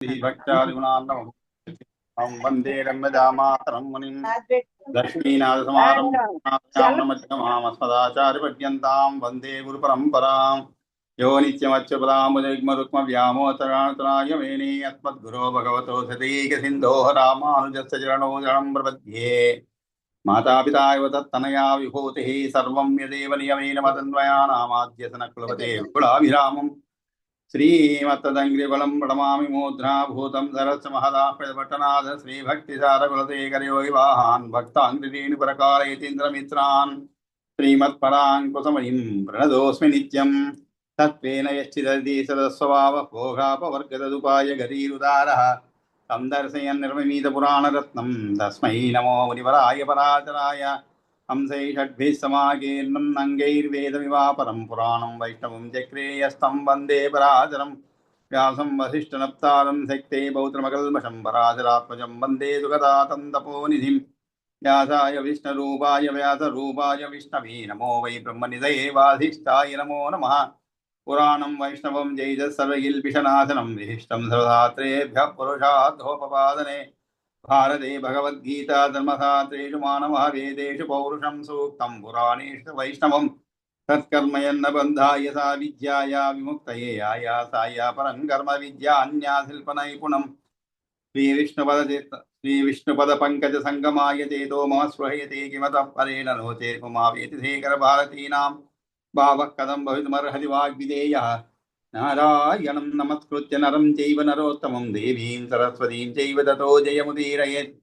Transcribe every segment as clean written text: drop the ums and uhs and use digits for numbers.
श्रीभक्त्यादिगुणार्णवम् वन्दे रम्यजामातरं मुनिं लक्ष्मीनाथसमारम्भामस्मदाचार्यपर्यन्तां वन्दे गुरुपरम्पराम् यो नित्यमच्युतपदाम्बुजयुग्मरुक्मव्यामोहतराणतराय मेने अस्मद्गुरो भगवतो सतीकसिन्धोः रामानुजस्य चरणौ शरणं प्रपद्ये मातापिता एव तत्तनया विभूतिः सर्वं यदेव नियमेन मदन्वयानामाद्यसनकुलपते कुलाभिरामम् श्रीमत्तदङ्घ्रिबलं प्रणमामि मूर्ध्ना भूतं सरस्य महदापटनाथ श्रीभक्तिसारकुलशेखरयोगिवाहान् भक्ताङ्घ्रिरेणुपरकालयतीन्द्रमित्रान् श्रीमत्पराङ्कुशमणिं प्रणतोऽस्मि नित्यं तत्त्वेन यश्चिदधि सदस्वभावः भोगापवर्गतदुपाय गरीरुदारः तं दर्शयन् निर्ममीतपुराणरत्नं तस्मै नमो मुनिवराय पराचराय हंसै षड्भिः समाकीर्णं नङ्गैर्वेदमिवापरं पुराणं वैष्णवं चक्रे यस्तं वन्दे पराशरं व्यासं वसिष्ठनप्तारं शक्ते पौत्रमकल्मषं पराशरात्मजं वन्दे सुगदातं तपोनिधिं व्यासाय विष्णुरूपाय व्यासरूपाय विष्णवे नमो वै ब्रह्मनिधये वासिष्ठाय नमो नमः पुराणं वैष्णवं जैजत्सर्वगिल्बिषनाशनं विशिष्टं सर्वधात्रेभ्यः पुरुषार्थोपपादने भारते भगवद्गीता धर्मशास्त्रेषु मानववेदेषु पौरुषं सूक्तं पुराणेषु वैष्णवं तत्कर्मयन्न बन्धाय सा विद्याया विमुक्तये आयासाय परं कर्म विद्यान्या शिल्पनैपुणं श्रीविष्णुपदपङ्कजसङ्गमाय चेतो मम स्पृहयते किमतः परेण नो चेत् ममावेति शेखरभारतीनां भावः कथं भवितुमर्हति वाग्विदेयः नारायणं नमस्कृत्य नरं चैव नरोत्तमं देवीं सरस्वतीं चैव ततो जयमुदीरयेत्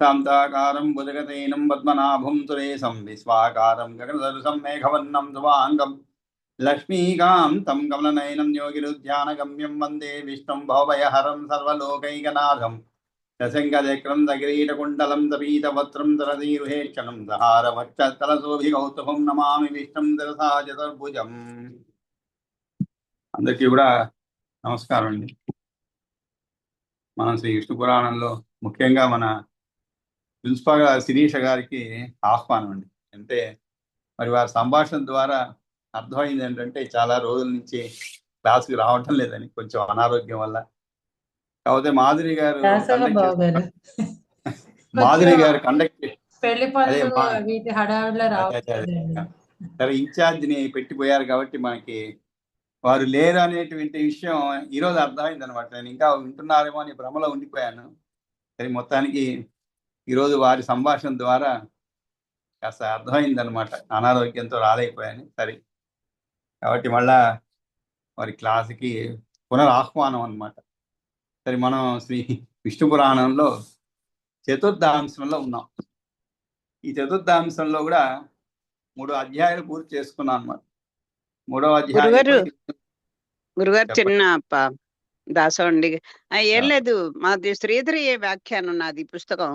शान्ताकारं भुजगशयनं पद्मनाभं सुरेशं विश्वाकारं गगनसदृशं मेघवर्णं शुभाङ्गं लक्ष्मीकान्तं कमलनयनं योगिरुध्यानगम्यं वन्दे विष्णुं भवभयहरं सर्वलोकैकनाथं शशङ्खचक्रं सकिरीटकुण्डलं सपीतवस्त्रं सरसीरुहेक्षणं सहारवक्षस्थलशोभिकौस्तुभं नमामि विष्णुं शिरसा चतुर्भुजम् అందరికీ కూడా నమస్కారం అండి. మనం శ్రీ విష్ణు పురాణంలో ముఖ్యంగా మన ప్రిన్సిపాల్ శిరీష గారికి ఆహ్వానం అండి. అంటే మరి వారి సంభాషణ ద్వారా అర్థమైంది ఏంటంటే చాలా రోజుల నుంచి క్లాస్కి రావటం లేదని, కొంచెం అనారోగ్యం వల్ల. కాకపోతే మాధురి గారు కండక్ట్ సరే ఇన్ఛార్జిని పెట్టిపోయారు కాబట్టి మనకి వారు లేరు అనేటువంటి విషయం ఈరోజు అర్థమైంది అనమాట. నేను ఇంకా వింటున్నారేమో అని భ్రమలో ఉండిపోయాను. సరే మొత్తానికి ఈరోజు వారి సంభాషణ ద్వారా కాస్త అర్థమైంది అనమాట, అనారోగ్యంతో రాలేకపోయాను. సరే కాబట్టి మళ్ళా వారి క్లాసుకి పునరాహ్వానం అనమాట. సరే మనం శ్రీ విష్ణు పురాణంలో చతుర్థాంశంలో ఉన్నాం. ఈ చతుర్థాంశంలో కూడా 3 అధ్యాయాలు పూర్తి చేసుకున్నాం అనమాట. 3వ అధ్యాయం గురుగారు చిన్న దాసండి ఏం లేదు, మాది శ్రీధరి వ్యాఖ్యానం నాది పుస్తకం.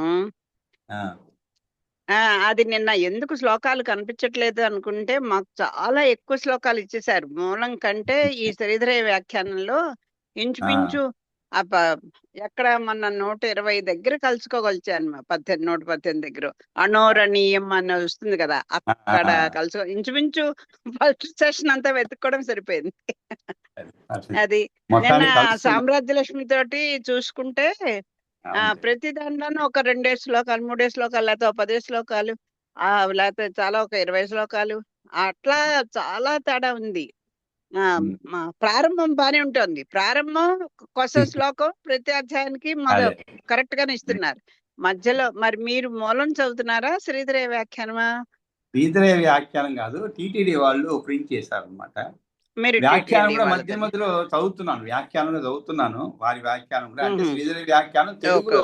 అది నిన్న ఎందుకు శ్లోకాలు కనిపించట్లేదు అనుకుంటే మాకు చాలా ఎక్కువ శ్లోకాలు ఇచ్చేసారు. మూలం కంటే ఈ శ్రీధరి వ్యాఖ్యానంలో ఇంచుమించు ఎక్కడ మన 120 దగ్గర కలుసుకోగలిచాను. 118 దగ్గర అణోరణీయం అని వస్తుంది కదా, అక్కడ ఇంచుమించు ఫస్ట్ సెషన్ అంతా వెతుక్కోవడం సరిపోయింది. అది నిన్న సామ్రాజ్యలక్ష్మి తోటి చూసుకుంటే ప్రతి దాంట్లోనూ ఒక 2 శ్లోకాలు 3 శ్లోకాలు లేకపోతే 10 శ్లోకాలు లేకపోతే చాలా ఒక 20 శ్లోకాలు అట్లా చాలా తేడా ఉంది. ప్రారంభం బానే ఉంటుంది. ప్రారంభం కొత్త శ్లోకం ప్రతి అధ్యాయానికి కరెక్ట్ గానే ఇస్తున్నారు. మధ్యలో మరి మీరు మూలం చదువుతున్నారా శ్రీధరి వ్యాఖ్యానమా? శ్రీధరి వ్యాఖ్యానం కాదు, టీటీడీ వాళ్ళు ప్రింట్ చేశారు అనమాట. వ్యాఖ్యానం కూడా మధ్య మధ్యలో చదువుతున్నాను, వ్యాఖ్యానంలో చదువుతున్నాను వారి వ్యాఖ్యానం కూడా. అంటే శ్రీధరి వ్యాఖ్యానం తెలుగులో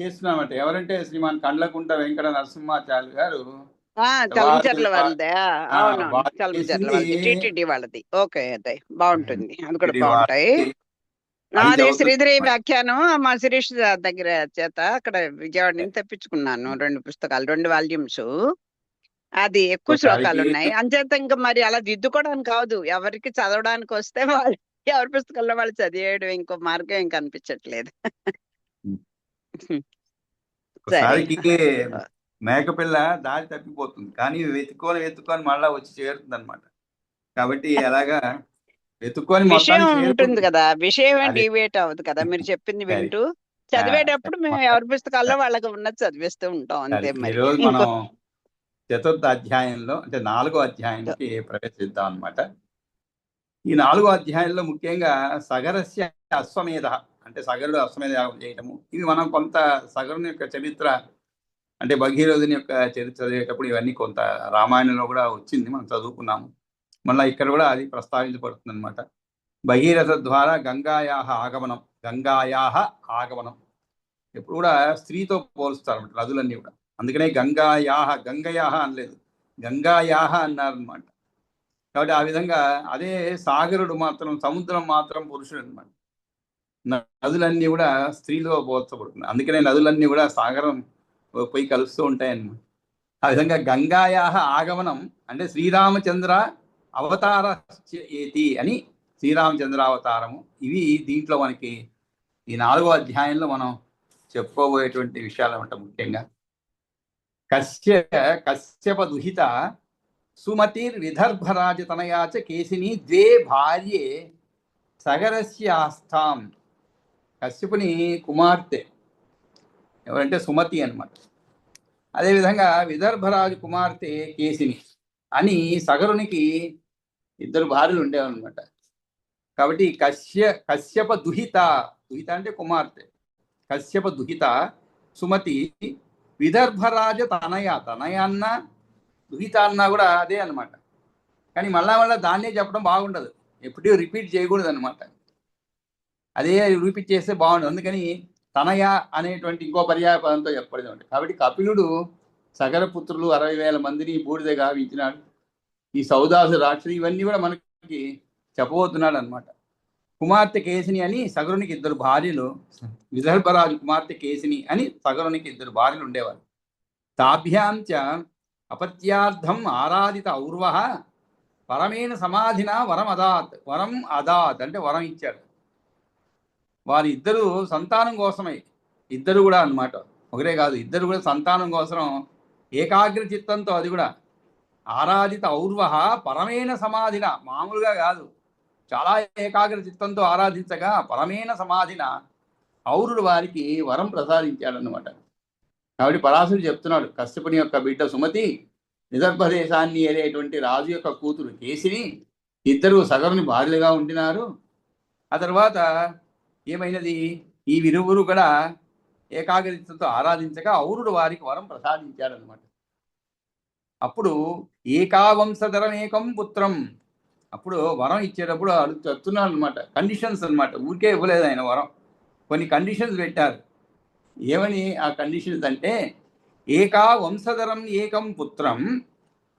చేస్తున్నామంటే ఎవరంటే శ్రీమాన్ కండ్లకుంట వెంకట నరసింహాచార్య గారు చలమచర్ల వాళ్ళదే. అవును, చలమచర్ల వాళ్ళది, టీటీడీ వాళ్ళది. ఓకే, అదే బాగుంటుంది, అది కూడా బాగుంటాయి. నాది శ్రీధరి వ్యాఖ్యానం మా శిరీష్ దగ్గర చేత అక్కడ విజయవాడ నుంచి తెప్పించుకున్నాను. 2 పుస్తకాలు, 2 వాల్యూమ్స్. అది ఎక్కువ శ్లోకాలు ఉన్నాయి అంచేత ఇంకా మరి అలా దిద్దుకోవడానికి కాదు, ఎవరికి చదవడానికి వస్తే వాళ్ళు ఎవరి పుస్తకాల్లో వాళ్ళు చదివేయడం, ఇంకో మార్గం ఏం కనిపించట్లేదు. మేకపిల్ల దారి తప్పిపోతుంది, కానీ వెతుక్కొని మళ్ళా వచ్చి చేరుతుంది అనమాట. కాబట్టి అలాగా వెతుక్కొని విషయం మొత్తానికి ఉంటుంది చేరుకుంటుంది. కదా, విషయం అదే డివేట్ అవ్వదు కదా మీరు చెప్పింది సరే. వింటూ. చదివేటప్పుడు మేము మొత్తం ఎవరి పుస్తకాల్లో వాళ్ళకి ఉన్నది చదివేస్తూ ఉంటాం సరే. అంతే మరి. ఈరోజు మనం ఇంకో చతుర్థ అధ్యాయంలో అంటే 4వ అధ్యాయానికి ప్రవేశిద్దాం అనమాట. ఈ 4వ అధ్యాయంలో ముఖ్యంగా సగరస్య అశ్వమేధ అంటే సగరుడు అశ్వమేధ యాగం చేయటము. ఇవి మనం కొంత సగరుని యొక్క చరిత్ర అంటే భగీరథుని యొక్క చరిత్ర చదివేటప్పుడు ఇవన్నీ కొంత రామాయణంలో కూడా వచ్చింది, మనం చదువుకున్నాము. మళ్ళీ ఇక్కడ కూడా అది ప్రస్తావించబడుతుంది అనమాట. భగీరథ ద్వారా గంగాయాహ ఆగమనం, గంగాయాహ ఆగమనం ఎప్పుడు కూడా స్త్రీతో పోలుస్తారు అనమాట నదులన్నీ కూడా. అందుకనే గంగాయాహ, గంగయాహ అనలేదు, గంగాయాహ అన్నారనమాట. కాబట్టి ఆ విధంగా అదే సాగరుడు మాత్రం, సముద్రం మాత్రం పురుషుడు అనమాట. నదులన్నీ కూడా స్త్రీలో పోల్చబడుతుంది. అందుకనే నదులన్నీ కూడా సాగరం పోయి కలుస్తూ ఉంటాయన్నమాట. ఆ విధంగా గంగాయాహ ఆగమనం అంటే శ్రీరామచంద్ర అవతార ఏతి అని, శ్రీరామచంద్ర అవతారము. ఇవి దీంట్లో మనకి ఈ 4వ అధ్యాయంలో మనం చెప్పుకోబోయేటువంటి విషయాలు అనమాట. ముఖ్యంగా కశ్యప దుహిత సుమతిర్ విదర్భరాజతనయాచ కేసిని ద్వే భార్యే సగరస్య ఆస్థాం. కశ్యపుని కుమార్తె ఎవరంటే సుమతి అనమాట. అదేవిధంగా విదర్భరాజు కుమార్తె కేసిని అని సగరునికి 2 భార్యలు ఉండేవన్నమాట. కాబట్టి కశ్యప దుహిత, దుహిత అంటే కుమార్తె, కశ్యప దుహిత సుమతి విదర్భరాజ తనయ, తనయ అన్న దుహిత అన్నా కూడా అదే అనమాట. కానీ మళ్ళా దాన్నే చెప్పడం బాగుండదు, ఎప్పుడూ రిపీట్ చేయకూడదు అనమాట. అదే రిపీట్ చేస్తే బాగుండదు. అందుకని తనయ అనేటువంటి ఇంకో పర్యాయ పదంతో చెప్పడం అంటే. కాబట్టి కపిలుడు సగర పుత్రులు 60,000 మందిని బూడిద గావించినాడు. ఈ సౌదాసు రాక్షసు ఇవన్నీ కూడా మనకి చెప్పబోతున్నాడు అనమాట. కుమార్తె కేసిని అని సగరునికి 2 భార్యలు, విదర్భరాజు కుమార్తె కేసిని అని సగరునికి 2 భార్యలు ఉండేవారు. తాభ్యాంచ అపత్యార్థం ఆరాధిత ఔర్వ పరమేణ సమాధిన వరం అదాత్, వరం అదాత్ అంటే వరం ఇచ్చాడు. వారి 2 సంతానం కోసమై, 2 కూడా అనమాట, ఒకరే కాదు, 2 కూడా సంతానం కోసం ఏకాగ్ర చిత్తంతో, అది కూడా ఆరాధిత ఔర్వ పరమేణ సమాధిన, మామూలుగా కాదు, చాలా ఏకాగ్ర చిత్తంతో ఆరాధించగా పరమేణ సమాధిన ఔరుడు వారికి వరం ప్రసాదించాడనమాట. కాబట్టి పరాశుడు చెప్తున్నాడు, కశ్యపుని యొక్క బిడ్డ సుమతి విదర్భ దేశాన్ని ఏలేటువంటి రాజు యొక్క కూతురు కేసిని 2 సగరుని భార్యలుగా ఉండినారు. ఆ తర్వాత ఏమైనది, ఈ విరువురు కూడా ఏకాగ్రతతో ఆరాధించగా ఔరుడు వారికి వరం ప్రసాదించాడనమాట. అప్పుడు ఏకావంశధరమేకం పుత్రం, అప్పుడు వరం ఇచ్చేటప్పుడు చెప్తున్నాడు అనమాట, కండిషన్స్ అనమాట. ఊరికే ఇవ్వలేదు ఆయన వరం, కొన్ని కండిషన్స్ పెట్టారు. ఏమని ఆ కండిషన్స్ అంటే, ఏకా వంశధరం ఏకం పుత్రం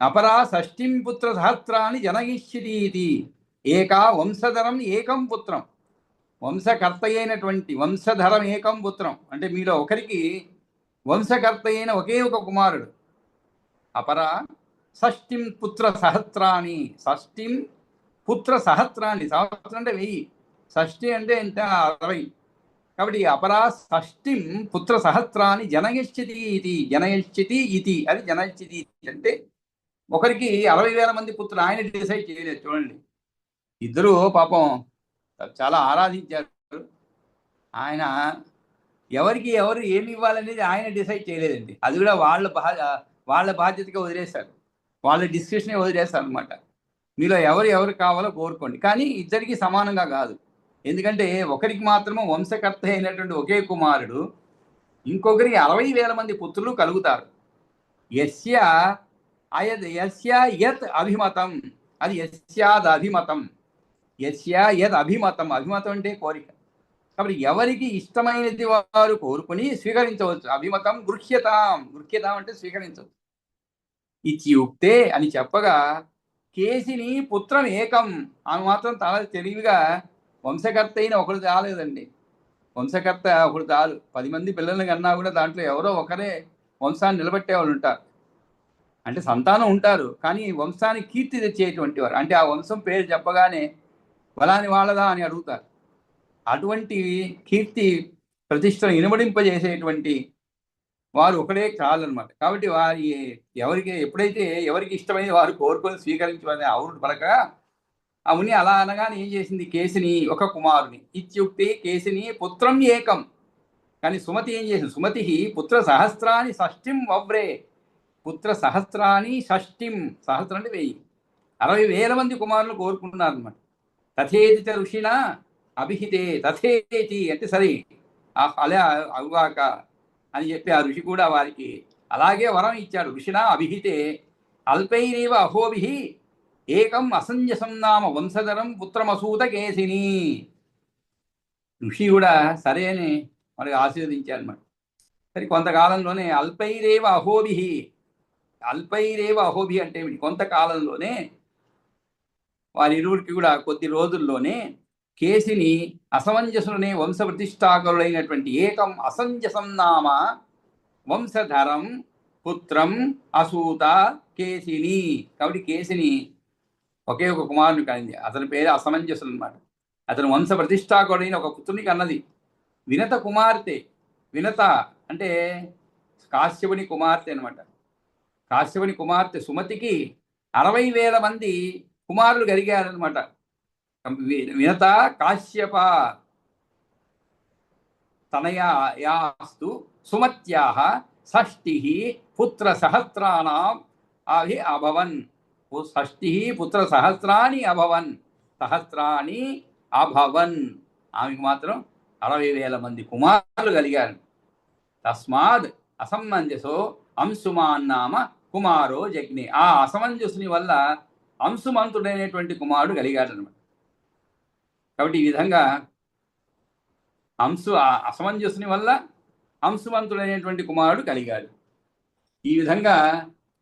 అపరా షష్ఠిం పుత్ర సహస్రాన్ని జనయిష్యతి. ఏకా వంశధరం ఏకం పుత్రం, వంశకర్త అయినటువంటి, వంశధరం ఏకం పుత్రం అంటే మీలో ఒకరికి వంశకర్త అయిన ఒకే ఒక కుమారుడు. అపరా షష్ఠిం పుత్ర సహస్రాన్ని, షష్ఠిం పుత్ర సహస్రాన్ని, సహస్రం అంటే 1000, షష్ఠి అంటే ఎంత 60. కాబట్టి అపరా షష్ఠిం పుత్ర సహస్రాన్ని జనయిష్యతి ఇది, జనయిష్యతి ఇది, అది జనయిష్యతి అంటే ఒకరికి 60,000 మంది పుత్రులు. ఆయన డిసైడ్ చేయలేదు చూడండి. 2 పాపం చాలా ఆరాధించారు. ఆయన ఎవరికి ఎవరు ఏమి ఇవ్వాలనేది ఆయన డిసైడ్ చేయలేదండి. అది కూడా వాళ్ళ బాధ్యతగా వదిలేశారు, వాళ్ళ డిస్కషనే వదిలేస్తారు అనమాట. మీలో ఎవరు కావాలో కోరుకోండి, కానీ ఇద్దరికి సమానంగా కాదు. ఎందుకంటే ఒకరికి మాత్రమే వంశకర్త అయినటువంటి ఒకే కుమారుడు, ఇంకొకరికి 60,000 మంది పుత్రులు కలుగుతారు. యస్య యత్ అభిమతం, అది యస్యాద్ అభిమతం, యస్య యద్ అభిమతం, అభిమతం అంటే కోరిక. కాబట్టి ఎవరికి ఇష్టమైనది వారు కోరుకుని స్వీకరించవచ్చు. అభిమతం గృహ్యతాం, గృహ్యతాం అంటే స్వీకరించవచ్చు. ఇచ్చి ఉక్తే అని చెప్పగా కేసిని పుత్రం ఏకం, ఆమె మాత్రం చాలా తెలివిగా వంశకర్త అయిన ఒకడు చాలేదండి, వంశకర్త ఒకడు చాలు. 10 మంది పిల్లల్ని కన్నా కూడా దాంట్లో ఎవరో ఒకరే వంశాన్ని నిలబెట్టే వాళ్ళు ఉంటారు. అంటే సంతానం ఉంటారు, కానీ వంశానికి కీర్తి తెచ్చేటువంటి వారు, అంటే ఆ వంశం పేరు చెప్పగానే ఫలాని వాళ్ళదా అని అడుగుతారు. అటువంటి కీర్తి ప్రతిష్టను ఇనుమడింపజేసేటువంటి వారు ఒకడే చాలన్నమాట. కాబట్టి వారి ఎప్పుడైతే ఎవరికి ఇష్టమైంది వారు కోరుకొని స్వీకరించమని ఔరుడు పలక, ఆ ముని అలా అనగానే ఏం చేసింది, కేసిని ఒక కుమారుని ఇత్యుక్తి కేసిని పుత్రం ఏకం. కానీ సుమతి ఏం చేసింది, సుమతి పుత్ర సహస్రాన్ని షష్ఠిం వవ్రే, పుత్ర సహస్రాన్ని షష్ఠిం, సహస్రం అంటే 1000, 60,000 మంది కుమారులు కోరుకున్నారు అనమాట. తథేతి చ ఋషిణ అభిహితే, తథేతి అంటే సరే అలా అవుగాక అని చెప్పి ఆ ఋషి కూడా వారికి అలాగే వరం ఇచ్చాడు. ఋషిణ అభిహితే అల్పైరేవ అహోభి ఏకం అసంజసం నామ వంశధరం పుత్రమసూత కేసిని. ఋషి కూడా సరే అని మనకి ఆశీర్వదించారు అన్నమాట. సరే కొంతకాలంలోనే అల్పైరేవ అహోభి, అల్పైరేవ అహోభి అంటే కొంతకాలంలోనే వారిరువురికి కూడా కొద్ది రోజుల్లోనే కేసిని అసమంజసులనే వంశ ప్రతిష్టాకులైనటువంటి ఏకం అసంజసం నామ వంశధరం పుత్రం అసూత కేసిని. కాబట్టి కేసిని ఒకే ఒక కుమారుని కలిగింది. అతని పేరు అసమంజసులు అనమాట. అతను వంశ ప్రతిష్టాకుడైన ఒక పుత్రునికి అన్నది. వినత కుమార్తె, వినత అంటే కాశ్యపుని కుమార్తె అనమాట. కాశ్యపుని కుమార్తె సుమతికి 60,000 మంది కుమారులు కలిగారనమాట. వినత కాశ్యప తనయాస్తు సుమత్యాః షష్ఠిః పుత్ర సహస్రాణం అభవన్. షష్ఠిః పుత్ర సహస్రాణి అభవన్, సహస్రాణి అభవన్. ఆమెకు మాత్రం 60,000 మంది కుమారులు కలిగారు. తస్మాద్ అసమంజసో అంశుమాన్ నామ కుమారో జగ్ని. ఆ అసమంజసుని వల్ల అంశుమంతుడైనటువంటి కుమారుడు కలిగాడు అనమాట. కాబట్టి ఈ విధంగా అసమంజసుని వల్ల అంశుమంతుడైనటువంటి కుమారుడు కలిగాడు. ఈ విధంగా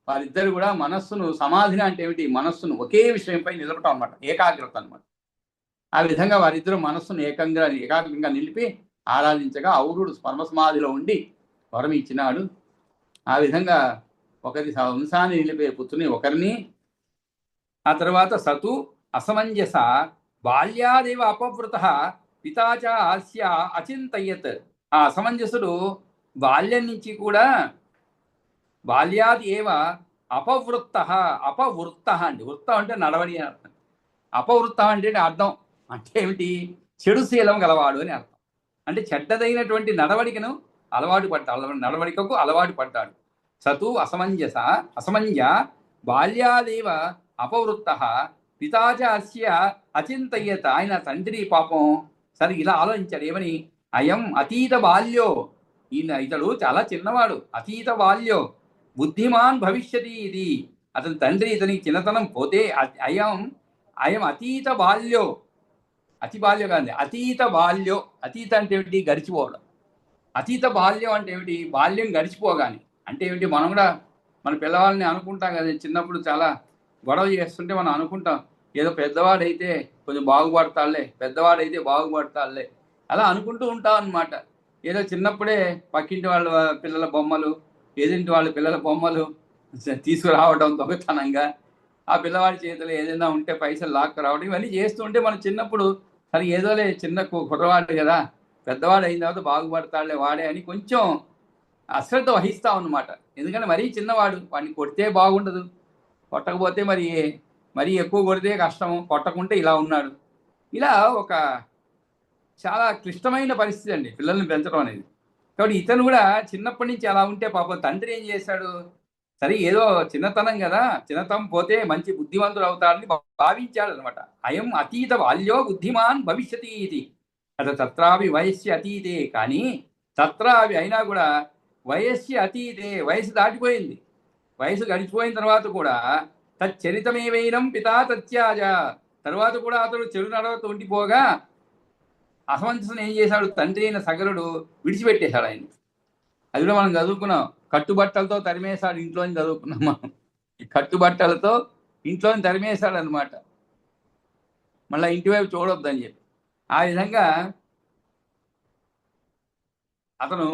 వారిద్దరు కూడా మనస్సును, సమాధిని అంటే ఏమిటి, మనస్సును ఒకే విషయంపై నిలపటం అనమాట, ఏకాగ్రత అనమాట. ఆ విధంగా వారిద్దరు మనస్సును ఏకాగ్రంగా నిలిపి ఆరాధించగా ఔరుడు పరమసమాధిలో ఉండి వరం ఇచ్చినాడు. ఆ విధంగా ఒకరి వంశాన్ని నిలిపే పుత్రుని ఒకరిని, ఆ తర్వాత సతు అసమంజస బాల్యాదేవ అపవృత పితాచ ఆస్య అచింతయత్. ఆ అసమంజసుడు బాల్యం నుంచి కూడా, బాల్యాది ఏవ అపవృత్త, అపవృత్త అంటే వృత్తం అంటే నడవడి అని అర్థం. అపవృత్తం అంటే అర్థం అంటే ఏమిటి, చెడు శీలం గలవాడు అని అర్థం. అంటే చెడ్డదైనటువంటి నడవడికను అలవాటు పడ్డాడు, నడవడికకు అలవాటు పడ్డాడు. సతు అసమంజ బాల్యాదేవ అపవృత్త పితాచ అస్య అచింతయ్యత. ఆయన తండ్రి పాపం సరే ఇలా ఆలోచించాడు, ఏమని, అయం అతీత బాల్యో, ఇతడు చాలా చిన్నవాడు, అతీత బాల్యో బుద్ధిమాన్ భవిష్యతి. ఇది అతని తండ్రి ఇతనికి చిన్నతనం పోతే అయం అతీత బాల్యో, అతి బాల్యం కాదు, అతీత బాల్యో. అతీత అంటే ఏమిటి, గడిచిపోవడం. అతీత బాల్యం అంటే ఏమిటి, బాల్యం గడిచిపోగాని అంటే ఏమిటి. మనం కూడా మన పిల్లవాళ్ళని అనుకుంటాం కదా, చిన్నప్పుడు చాలా గొడవ చేస్తుంటే మనం అనుకుంటాం, ఏదో పెద్దవాడైతే కొంచెం బాగుపడతాడులే, పెద్దవాడైతే బాగుపడతాడులే, అలా అనుకుంటూ ఉంటాం అనమాట. ఏదో చిన్నప్పుడే పక్కింటి వాళ్ళ పిల్లల బొమ్మలు, ఎదురింటి వాళ్ళ పిల్లల బొమ్మలు తీసుకురావడం దొంగతనంగా, ఆ పిల్లవాడి చేతిలో ఏదైనా ఉంటే పైసలు లాక్కు రావడం, ఇవన్నీ చేస్తుంటే మనం చిన్నప్పుడు సరే ఏదోలే చిన్న కుర్రవాడు కదా, పెద్దవాడు అయిన తర్వాత బాగుపడతాడులే వాడే అని కొంచెం అశ్రద్ధ వహిస్తాం అన్నమాట. ఎందుకంటే మరీ చిన్నవాడు, వాడిని కొడితే బాగుండదు, కొట్టకపోతే మరీ ఎక్కువ కొడితే కష్టము, కొట్టకుంటే ఇలా ఉన్నాడు. ఇలా ఒక చాలా క్లిష్టమైన పరిస్థితి అండి పిల్లల్ని పెంచడం అనేది. కాబట్టి ఇతను కూడా చిన్నప్పటి నుంచి అలా ఉంటే పాపం తండ్రి ఏం చేశాడు, సరే ఏదో చిన్నతనం కదా, చిన్నతనం పోతే మంచి బుద్ధిమంతుడు అవుతాడని భావించాడు అనమాట. అయం అతీత బాల్యో బుద్ధిమాన్ భవిష్యతి ఇది. అత తత్రావి వయస్సు అతీతే, కానీ తత్రావి అయినా కూడా వయస్సు అతీతే, వయసు దాటిపోయింది, వయసు గడిచిపోయిన తర్వాత కూడా తచ్చరితమేవైనం పితా తత్యాజ, తర్వాత కూడా అతడు చెడు నడవతో ఉండిపోగా అసమంజసుని ఏం చేశాడు, తండ్రి అయిన సగరుడు విడిచిపెట్టేశాడు ఆయన. అది కూడా మనం చదువుకున్నాం, కట్టుబట్టలతో తరిమేశాడు ఇంట్లోని, చదువుకున్నాం మనం. ఈ కట్టుబట్టలతో ఇంట్లోని తరిమేశాడు అనమాట, మళ్ళీ ఇంటివైపు చూడొద్దని చెప్పి. ఆ విధంగా అతను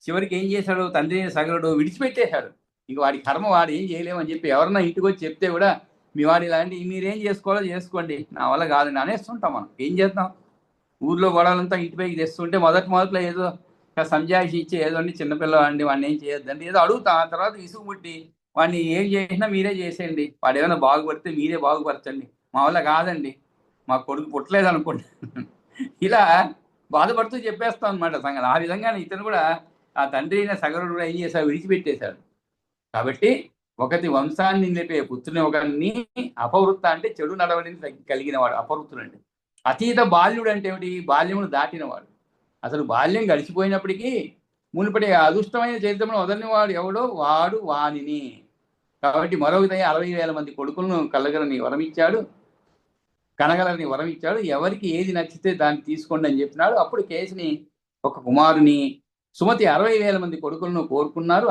చివరికి ఏం చేశాడు, తండ్రి అయిన సగరుడు విడిచిపెట్టేశాడు. ఇంక వాడి కర్మ వాడు ఏం చేయలేమని చెప్పి ఎవరన్నా ఇంటికి వచ్చి చెప్తే కూడా మీ వాడు ఇలాంటి మీరేం చేసుకోవాలో చేసుకోండి, నా వల్ల కాదని అనేస్తుంటాం మనం. ఏం చేద్దాం, ఊర్లో గొడవలంతా ఇంటిపైకి తెస్తుంటే మొదట్లో ఏదో సంజాయిషి ఇచ్చి ఏదో అండి చిన్నపిల్లవాడిని వాడిని ఏం చేయొద్దండి ఏదో అడుగుతా, ఆ తర్వాత ఇసుగు ముట్టి వాడిని ఏం చేసినా మీరే చేసేయండి, వాడు ఏమైనా బాగుపడితే మీరే బాగుపరచండి, మా వల్ల కాదండి, మా కొడుకు పుట్టలేదు అనుకోండి. ఇలా బాధపడుతూ చెప్పేస్తాం అనమాట సంగతి. ఆ విధంగానే ఇతను కూడా ఆ తండ్రి అయిన సగరుడు కూడా ఏం చేశాడు, విడిచిపెట్టేశాడు. కాబట్టి ఒకటి వంశాన్ని నిలిపే పుత్రుని ఒకరిని అపవృత్త అంటే చెడు నడవడిని కలిగిన వాడు అపవృత్తుడు అంటే. అతీత బాల్యుడు అంటే ఏమిటి, బాల్యమును దాటినవాడు. అసలు బాల్యం గడిచిపోయినప్పటికీ మునుపటి అదృష్టమైన చరిత్రను వదలని వాడు ఎవడో వాడు వాణిని. కాబట్టి మరొక 60,000 మంది కొడుకులను కలగలని వరమిచ్చాడు, కనగలని వరమిచ్చాడు. ఎవరికి ఏది నచ్చితే దాన్ని తీసుకోండి అని చెప్పినాడు. అప్పుడు కేసిని ఒక కుమారుని, సుమతి 60,000 మంది కొడుకులను కోరుకున్నారు.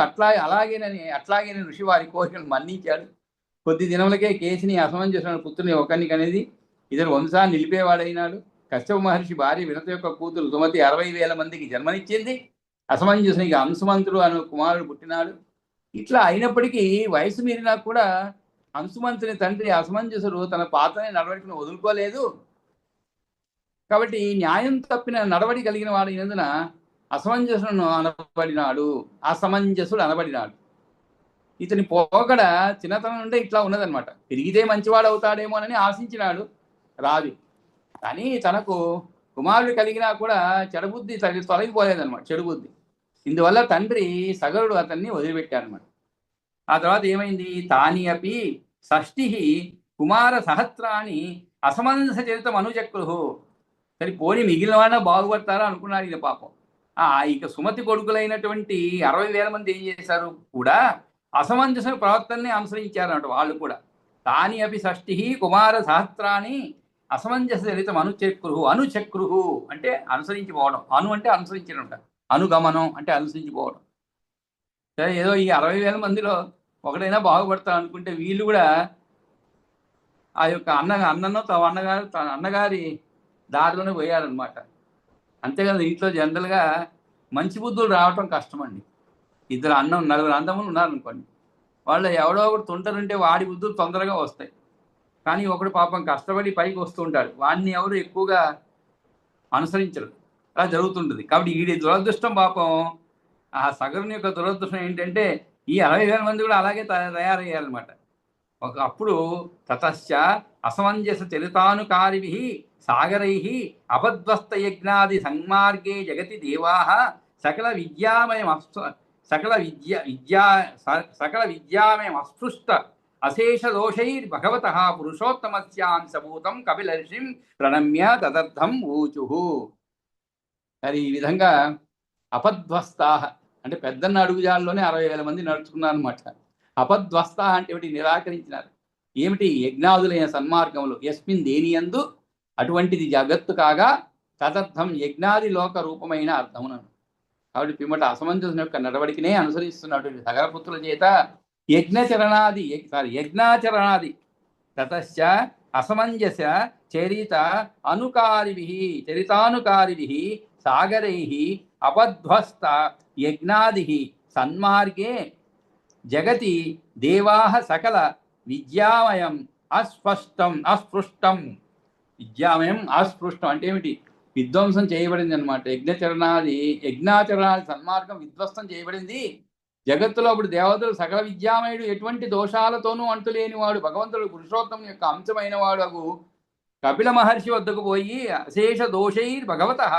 అట్లాగే ఋషి వారి కోరికను మన్నించాడు. కొద్ది దినములకే కేసిని అసమంజసమైన పుత్రుని ఒకరికి అనేది ఇతను వంశాన్ని నిలిపేవాడైనాడు. కశ్యప మహర్షి భార్య వినత యొక్క కూతురు సుమతి 60,000 మందికి జన్మనిచ్చింది. అసమంజసునికి అంశుమంతుడు అనే కుమారుడు పుట్టినాడు. ఇట్లా అయినప్పటికీ వయసు మీరినా కూడా అంశుమంతుని తండ్రి అసమంజసుడు తన పాతని నడవడికను వదులుకోలేదు. కాబట్టి న్యాయం తప్పిన నడవడి కలిగిన వాడు అయినందున అసమంజసుడు అనబడినాడు. ఇతని పోకడ చిన్నతనం నుండే ఇట్లా ఉన్నదనమాట. పెరిగితే మంచివాడు అవుతాడేమోనని ఆశించినాడు రాజు. కానీ తనకు కుమారుడు కలిగినా కూడా చెడబుద్ధి తొలగిపోలేదనమాట, చెడు బుద్ధి. ఇందువల్ల తండ్రి సగరుడు అతన్ని వదిలిపెట్టారనమాట. ఆ తర్వాత ఏమైంది, తాని అపి షష్ఠి కుమార సహస్రాన్ని అసమంజస చరితం అనుచక్రు. సరే పోని మిగిలిన వాళ్ళ బాగుపడతారా అనుకున్నారు ఈయన పాపం. ఇక సుమతి కొడుకులైనటువంటి 60,000 మంది ఏం చేశారు కూడా అసమంజస ప్రవర్తనని అనుసరించారన్నమాట వాళ్ళు కూడా. తాని అపి షష్ఠి కుమార సహస్రాన్ని అసమంజస చరితం అనుచక్రు అంటే అనుసరించిపోవడం. అంటే అనుసరించడం, అనుగమనం అంటే అనుసరించిపోవడం. సరే ఏదో ఈ 60,000 మందిలో ఒకడైనా బాగుపడతా అనుకుంటే వీళ్ళు కూడా ఆ యొక్క అన్నగారి దారిలోనే పోయారనమాట. అంతేకాదు ఇంట్లో జనరల్గా మంచి బుద్ధులు రావటం కష్టమండి. నలుగురు అన్నములు ఉన్నారనుకోండి, వాళ్ళు ఎవడో ఒకటి తుంటారంటే వాడి బుద్ధులు తొందరగా వస్తాయి. కానీ ఒకడు పాపం కష్టపడి పైకి వస్తూ ఉంటాడు, వాడిని ఎవరు ఎక్కువగా అనుసరించరు. అలా జరుగుతుంటుంది. కాబట్టి వీడి దురదృష్టం పాపం, ఆ సగరుని యొక్క దురదృష్టం ఏంటంటే ఈ 60,000 మంది కూడా అలాగే తయారయ్యారనమాట. అప్పుడు తతశ్చ అసమంజస చరితానుకారిభి సాగరై అపద్వస్త యజ్ఞాది సంమార్గే జగతి దేవా సకల విద్యామయం అస్పృష్ట అశేష దోషైర్ భగవతః పురుషోత్తమస్యాంశభూతం కపిలర్షిం ప్రణమ్య తదర్థం ఊచుః. మరి ఈ విధంగా అపద్వస్తాహ అంటే పెద్దన్న అడుగుజాల్లోనే 60,000 మంది నడుచుకున్నారు అనమాట. అపద్వస్తాహ అంటే ఏమిటి, నిరాకరించినారు. ఏమిటి, యజ్ఞాదులైన సన్మార్గములు యస్మిన్ దేనియందు అటువంటిది జగత్తు కాగా తదర్థం యజ్ఞాది లోక రూపమైన అర్థమునను. కాబట్టి పిమ్మట అసమంజసుని యొక్క నడవడికినే అనుసరిస్తున్నటువంటి సగరపుత్రుల చేత యజ్ఞాచరణాది తతశ్చ అసమంజస చరితానుకారిభి సాగరై అపధ్వస్త యజ్ఞాది సన్మార్గే జగతి దేవా సకల విద్యామయం అస్పృష్టం. విద్యామయం అస్పృష్టం అంటే ఏమిటి, విధ్వంసం చేయబడింది అనమాట. యజ్ఞాచరణాది సన్మార్గం విధ్వంసం చేయబడింది. జగత్తులో అప్పుడు దేవతలు సకల విద్యామయుడు, ఎటువంటి దోషాలతోనూ అంటులేనివాడు, భగవంతుడు పురుషోత్తము యొక్క అంశమైన వాడు కపిల మహర్షి వద్దకు పోయి అశేష దోషైర్ భగవతః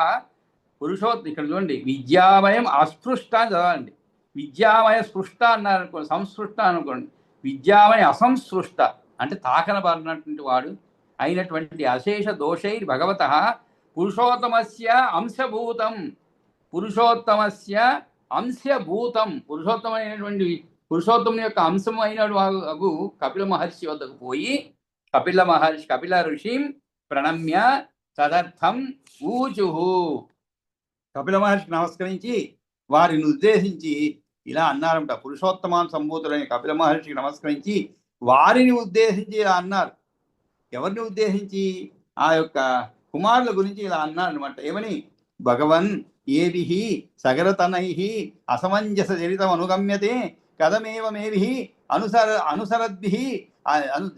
ఇక్కడ చూడండి, విద్యామయం అస్పృష్ట అని చదవండి. విద్యామయ స్పృష్ట అన్నారు అనుకోండి, సంస్పృష్ట అనుకోండి. విద్యామయ అసంస్పృష్ట అంటే తాకనబడినటువంటి వాడు అయినటువంటి అశేష దోషైర్ భగవతః పురుషోత్తమస్య అంశభూతం. పురుషోత్తమైనటువంటి పురుషోత్తముని యొక్క అంశం అయిన కపిల మహర్షి వద్దకు పోయి కపిల ఋషిం ప్రణమ్య తదర్థం ఊచుః. కపిల మహర్షికి నమస్కరించి వారిని ఉద్దేశించి ఇలా అన్నారంట. పురుషోత్తమాన్ సంభూతులైన కపిల మహర్షికి నమస్కరించి వారిని ఉద్దేశించి ఇలా అన్నారు. ఎవరిని ఉద్దేశించి, ఆ యొక్క కుమారుల గురించి ఇలా అన్నారనమాట. ఏమని, భగవన్ ఏభిః సగరతనైః అసమంజస చరితం అనుగమ్యతే కథమేవమేభిః అనుసరద్భిః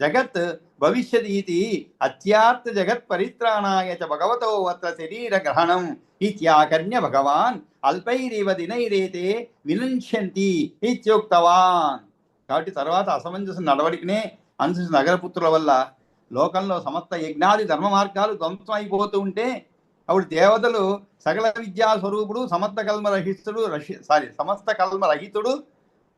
జగత్ భవిష్యతీతి అత్యార్త జగత్ పరిత్రాణాయ చ భగవతో అత్ర శరీర గ్రహణం ఇత్యాకర్ణ్య భగవాన్ అల్పైరేవ దినైరేతే వినంక్షంతి ఇత్యుక్తవాన్. కాబట్టి తర్వాత అసమంజస నడవడికనే అనుసరించిన నగరపుత్రుల వల్ల లోకంలో సమస్త యజ్ఞాది ధర్మ మార్గాలు ధ్వంసం అయిపోతూ ఉంటే అప్పుడు దేవతలు సకల విద్యా స్వరూపుడు సమస్త కల్మరహితుడు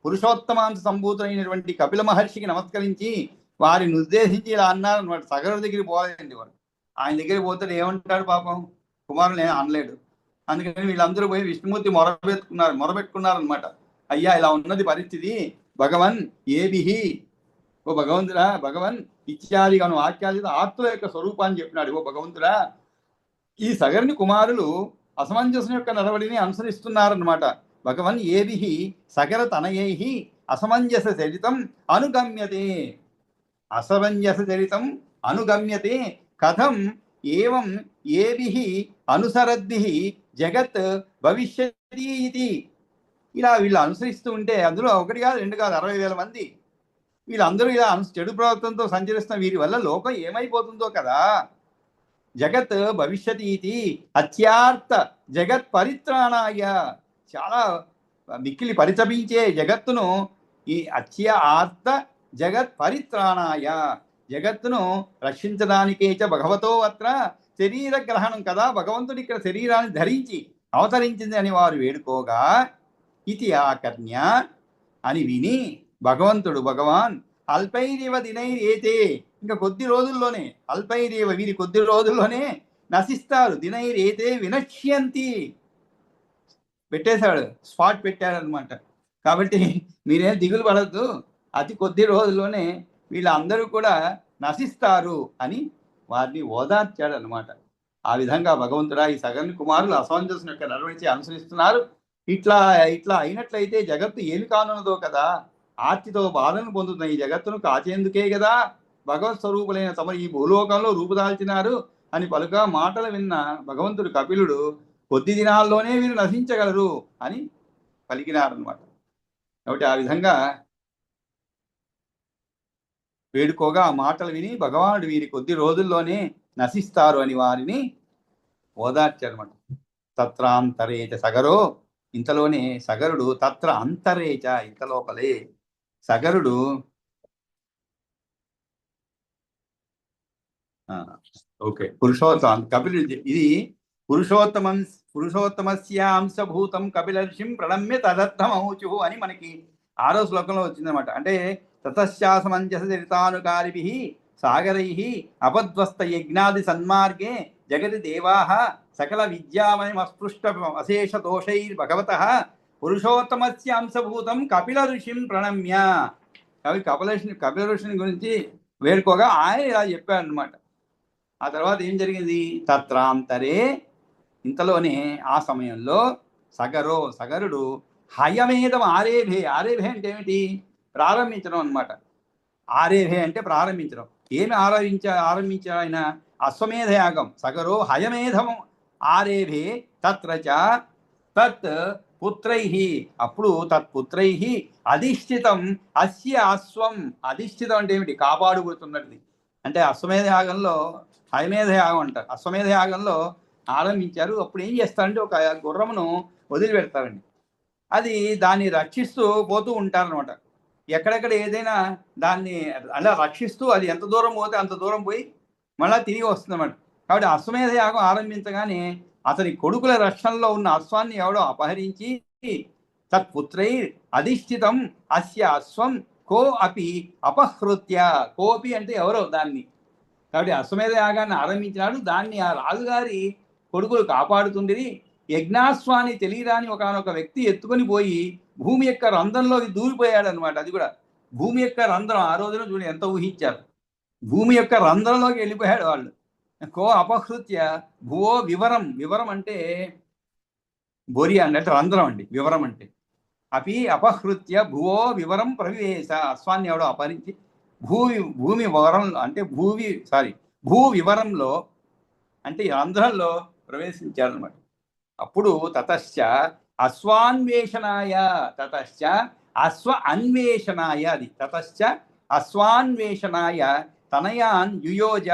పురుషోత్తమాంశ సంభూతులైనటువంటి కపిల మహర్షికి నమస్కరించి వారిని ఉద్దేశించి ఇలా అన్నారు అనమాట. సగరుడి దగ్గరికి పోలేదండి వాడు. ఆయన దగ్గరికి పోతే ఏమంటాడు పాపం, కుమారుని అనలేడు. అందుకని వీళ్ళందరూ పోయి విష్ణుమూర్తి మొరబెట్టుకున్నారు అనమాట. అయ్యా ఇలా ఉన్నది పరిస్థితి, భగవన్ ఏబిహి, ఓ భగవంతుడా, భగవన్ ఇత్యాదిగా వాక్యాలు ఆత్మ యొక్క స్వరూపాన్ని చెప్పినాడు. ఓ భగవంతుడా, ఈ సగరుని కుమారులు అసమంజసం యొక్క నడవడిని అనుసరిస్తున్నారన్నమాట. భగవన్ ఏబిహి సగర తనయైహి అసమంజస చరితం అనుగమ్యతే, అసమంజస చరితం అనుగమ్యతే కథం ఏవం ఏబిహి అనుసరద్భిః జగత్ భవిష్యతి ఇది. ఇలా వీళ్ళు అనుసరిస్తూ ఉంటే అందులో ఒకటి కాదు, రెండు కాదు, 60,000 మంది వీళ్ళందరూ ఇలా చెడు ప్రవర్తనతో సంచరిస్తున్న వీరి వల్ల లోకం ఏమైపోతుందో కదా. జగత్ భవిష్యతి ఇది అత్యార్త జగత్ పరిత్రాణాయ, చాలా మిక్కిలి పరితపించే జగత్తును ఈ అత్యార్త జగత్ పరిత్రాణాయ, జగత్తును రక్షించడానికే చ భగవతో అత్ర శరీర గ్రహణం కదా, భగవంతుడు ఇక్కడ శరీరాన్ని ధరించి అవతరించింది అని వారు వేడుకోగా, ఇది ఆకర్ణ్య అని విని భగవాన్ అల్పైరేవ దినైరేతే, ఇంకా కొద్ది రోజుల్లోనే, అల్పైరేవ వీరి కొద్ది రోజుల్లోనే నశిస్తారు, దినైరేతే వినశ్యంతి, పెట్టేశాడు, స్పాట్ పెట్టాడనమాట. కాబట్టి మీరేం దిగులు పడద్దు, అతి కొద్ది రోజుల్లోనే వీళ్ళందరూ కూడా నశిస్తారు అని వారిని ఓదార్చాడు అనమాట. ఆ విధంగా భగవంతుడా ఈ సగరుని కుమారులు అసమంజసం యొక్క నడవడిచి అనుసరిస్తున్నారు. ఇట్లా అయినట్లయితే జగత్తు ఏమి కానున్నదో కదా, ఆర్తితో బాధను పొందుతున్న ఈ జగత్తును కాచేందుకే కదా భగవత్ స్వరూపులైన తమ ఈ భూలోకంలో రూపుదాల్చినారు అని పలుగా మాటలు విన్న భగవంతుడు కపిలుడు కొద్ది దినాల్లోనే వీరు నశించగలరు అని పలికినారనమాట. కాబట్టి ఆ విధంగా వేడుకోగా ఆ మాటలు విని భగవానుడు వీరి కొద్ది రోజుల్లోనే నశిస్తారు అని వారిని ఓదార్చారనమాట. తత్రాంతరేచ సగరో, ఇంతలోనే సగరుడు, తత్ర అంతరేచ ఇంత లోపలే సగరుడు ఓకే పురుషోత్తమ కపిలుడు, ఇది పురుషోత్తమస్యాంశభూతం కపిలర్షిం ప్రణమ్య తదర్థమౌచు అని మనకి 6వ శ్లోకంలో వచ్చిందనమాట. అంటే తతశ్చాసమంజస చరితానుకారిభిః సాగరైః అపద్వస్త యజ్ఞాది సన్మార్గే జగతి దేవాః సకల విద్యామయమస్పృష్ట అశేష దోషైర్భగవతః పురుషోత్తమస్య అంశభూతం కపిల ఋషిం ప్రణమ్య. కపిల ఋషిని గురించి వేడుకోగా ఆయన ఇలా చెప్పాడు అనమాట. ఆ తర్వాత ఏం జరిగింది, తత్రాంతరే ఇంతలోనే ఆ సమయంలో సగరుడు హయమేదం ఆరేభే అంటే ఏమిటి, ప్రారంభించడం అనమాట. ఆరేభే అంటే ప్రారంభించడం. ఏమి ఆరంభించారు ఆయన, అశ్వమేధ యాగం. సగరో హయమేధం ఆరేభే తత్రచ తత్ పుత్రైః, అప్పుడు తత్పుత్రైః అధిష్ఠితం అస్య అశ్వం. అధిష్ఠితం అంటే ఏమిటి, కాపాడుబడుతున్నది. అంటే అశ్వమేధ యాగంలో హయమేధ యాగం అంటారు. అశ్వమేధ యాగంలో ఆరంభించారు. అప్పుడు ఏం చేస్తారంటే ఒక గుర్రమును వదిలిపెడతారండి. అది దాన్ని రక్షిస్తూ పోతూ ఉంటారనమాట. ఎక్కడెక్కడ ఏదైనా దాన్ని అలా రక్షిస్తూ అది ఎంత దూరం పోతే అంత దూరం పోయి మళ్ళీ తిరిగి వస్తుంది అన్నమాట. కాబట్టి అశ్వమేధ యాగం ఆరంభించగానే అతని కొడుకుల రక్షణలో ఉన్న అశ్వాన్ని ఎవడో అపహరించి తత్పుత్రై అధిష్ఠితం అస్య అశ్వం కో అపి అపహృత్య, కోపి అంటే ఎవరో దాన్ని. కాబట్టి అశ్వమేధ యాగాన్ని ఆరంభించినాడు. దాన్ని ఆ రాజుగారి కొడుకులు కాపాడుతుండిరి. యజ్ఞాశ్వాన్ని తెలియరాని ఒకనొక వ్యక్తి ఎత్తుకొని పోయి భూమి యొక్క రంధ్రంలోకి దూరిపోయాడు అనమాట. అది కూడా భూమి యొక్క రంధ్రం, ఆ రోజున చూడండి ఎంత ఊహించారు, భూమి యొక్క రంధ్రంలోకి వెళ్ళిపోయాడు వాళ్ళు. కో అపహృత్య భువో వివరం అంటే బొరి అంటే రంధ్రం అండి, వివరం అంటే. అపి అపహృత్య భువో వివరం ప్రవివేశ, అశ్వాన్ని ఎవడో అపహరించి భూమి వరం అంటే భూ వివరంలో అంటే రంధ్రంలో ప్రవేశించారనమాట. అప్పుడు తతశ్చ అశ్వాన్వేషణాయ, తతశ్చ అశ్వ అన్వేషణాయ, అది తతశ్చ అశ్వాన్వేషణాయ తనయాన్ యుయోజ.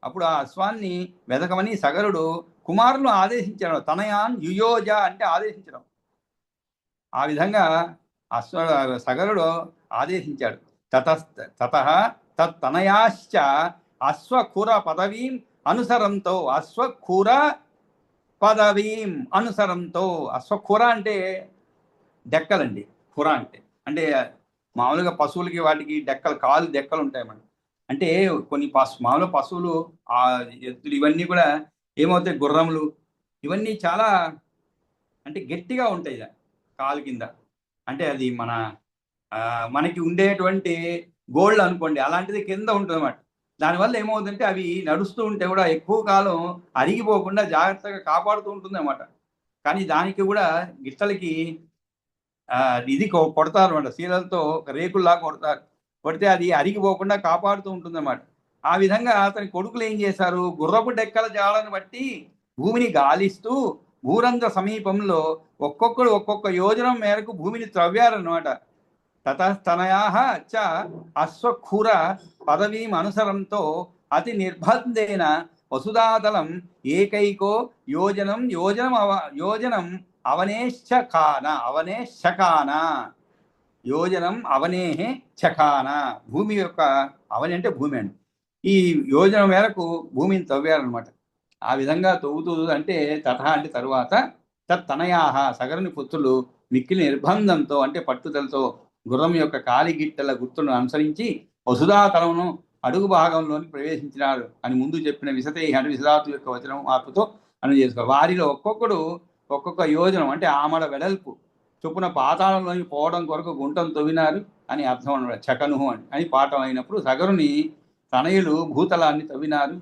అప్పుడు ఆ అశ్వాన్ని వెదకమని సగరుడు కుమారులను ఆదేశించాడు. తనయాన్ యుయోజ అంటే ఆదేశించడం. ఆ విధంగా సగరుడు ఆదేశించాడు. తతః తత్తనయాశ్చ అశ్వఖుర పదవీం అనుసరంతో, అశ్వఖుర పదవీం అనుసరంతో. అశ్వఖుర అంటే డెక్కలండి. ఖుర అంటే అంటే మామూలుగా పశువులకి వాటికి డెక్కలు, కాలు డెక్కలు ఉంటాయి మనం. అంటే కొన్ని మామూలుగా పశువులు, ఆ ఎద్దులు ఇవన్నీ కూడా ఏమవుతాయి, గుర్రములు ఇవన్నీ చాలా అంటే గట్టిగా ఉంటాయి కాలు కింద. అంటే అది మనకి ఉండేటువంటి గోల్డ్ అనుకోండి, అలాంటిది కింద ఉంటుంది అన్నమాట. దానివల్ల ఏమవుతుందంటే అవి నడుస్తూ ఉంటే కూడా ఎక్కువ కాలం అరిగిపోకుండా జాగ్రత్తగా కాపాడుతూ ఉంటుంది అన్నమాట. కానీ దానికి కూడా గిట్టలకి ఇది కొడతారు అన్నమాట, శీలలతో రేకుల్లా కొడతారు. కొడితే అది అరిగిపోకుండా కాపాడుతూ ఉంటుంది అన్నమాట. ఆ విధంగా అతని కొడుకులు ఏం చేశారు, గుర్రపు డెక్కల జాడను బట్టి భూమిని గాలిస్తూ భూరంధ్ర సమీపంలో ఒక్కొక్కడు ఒక్కొక్క యోజనం మేరకు భూమిని త్రవ్వారన్నమాట. తతస్తనయాః చ అశ్వఖుర పదవీం అనుసరంతో అతి నిర్బంధేన వసుధాతలం ఏకైకో యోజనం అవనేశ్చకాన యోజనం అవనేహ చకాన. భూమి యొక్క అవని అంటే భూమి అండి. ఈ యోజనం మేరకు భూమిని తవ్వారనమాట. ఆ విధంగా తవ్వుతూ అంటే తథ అంటే తరువాత తత్తనయాః సగరుని పుత్రులు మిక్కిలి నిర్బంధంతో అంటే పట్టుదలతో గుర్రం యొక్క కాలిగిట్టల గుర్తును అనుసరించి వసుధాతలమును అడుగు భాగంలోని ప్రవేశించినారు అని ముందు చెప్పిన విశతే అంటే విశదాతు యొక్క వచనం మార్పుతో అనుచేసుకో. వారిలో ఒక్కొక్కడు ఒక్కొక్క యోజనం అంటే ఆమడ వెడల్పు చొప్పున పాతాళంలోకి పోవడం కొరకు గుంటను తవ్వినారు అని అర్థం అన్నమాట. చకను అని పాఠం అయినప్పుడు సగరుని తనయులు భూతలాన్ని తవ్వినారు,